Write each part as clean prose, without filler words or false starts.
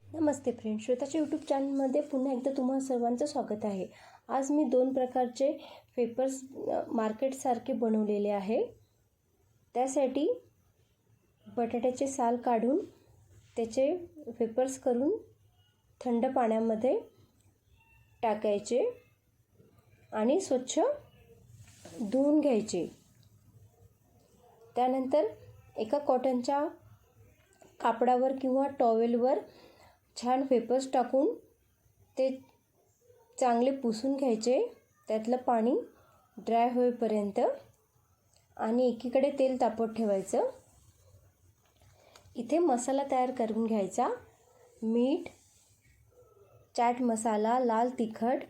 नमस्ते friends, श्वेताच्या YouTube चॅनलमध्ये पुन्हा एकदा तुम्हा सर्वांचं स्वागत आहे। आज मी दोन प्रकारचे पेपर्स मार्केटसारखे बनवलेले आहे। त्यासाठी बटाट्याचे साल काढून त्याचे पेपर्स करून थंड पाण्यामध्ये टाकायचे आणि स्वच्छ धुवून घ्यायचे। त्यानंतर एका कॉटनच्या कापडावर किंवा टॉवेलवर छान पेपर्स टाकून ते चांगले पुसून घ्यायचे, त्यातलं पाणी ड्राय होईपर्यंत। आणि एकीकडे तेल तापत ठेवायचं। इथे मसाला तयार करून घ्यायचा। मीठ, चाट मसाला, लाल तिखट,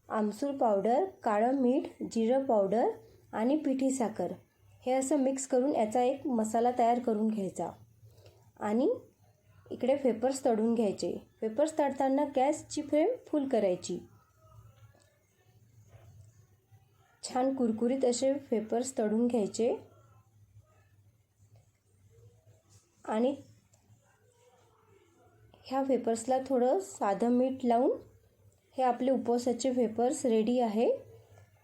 आमचूर पावडर, काळं मीठ, जिरं पावडर आणि पिठी साखर हे असं मिक्स करून याचा एक मसाला तयार करून घ्यायचा। आणि इकडे पेपर्स तळून घ्यायचे। पेपर्स तळताना गॅसची फ्लेम फुल करायची। छान कुरकुरीत असे पेपर्स तळून घ्यायचे आणि ह्या पेपर्सला थोडं साधं मीठ लावून हे आपले उपवासाचे पेपर्स रेडी आहे।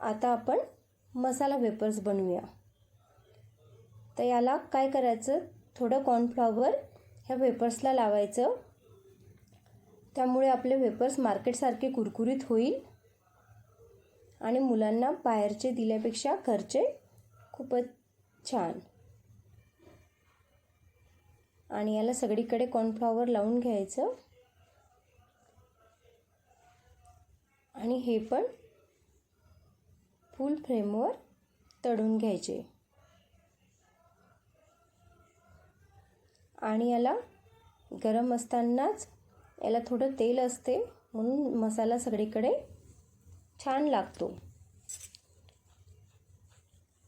आता आपण मसाला पेपर्स बनवूया। तर याला काय करायचं, थोडं कॉर्नफ्लॉवर ह्या पेपर्सला लावायचं, त्यामुळे आपले पेपर्स मार्केटसारखे कुरकुरीत होईल आणि मुलांना बाहेरचे दिल्यापेक्षा घरचे खूपच छान। आणि याला सगळीकडे कॉर्नफ्लॉवर लावून घ्यायचं आणि हे पण फुल फ्लेमवर तळून घ्यायचे। आणि याला गरम असतानाच याला थोडं तेल असते म्हणून मसाला सगळीकडे छान लागतो।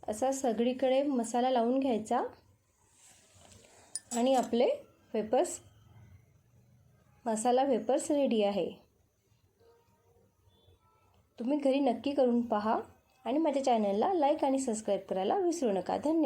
असा सगळीकडे मसाला लावून घ्यायचा आणि आपले पेपर्स मसाला पेपर्स रेडी आहे। तुम्ही घरी नक्की करून पहा आणि माझ्या चॅनलला लाईक आणि सबस्क्राईब करायला विसरू नका। धन्यवाद।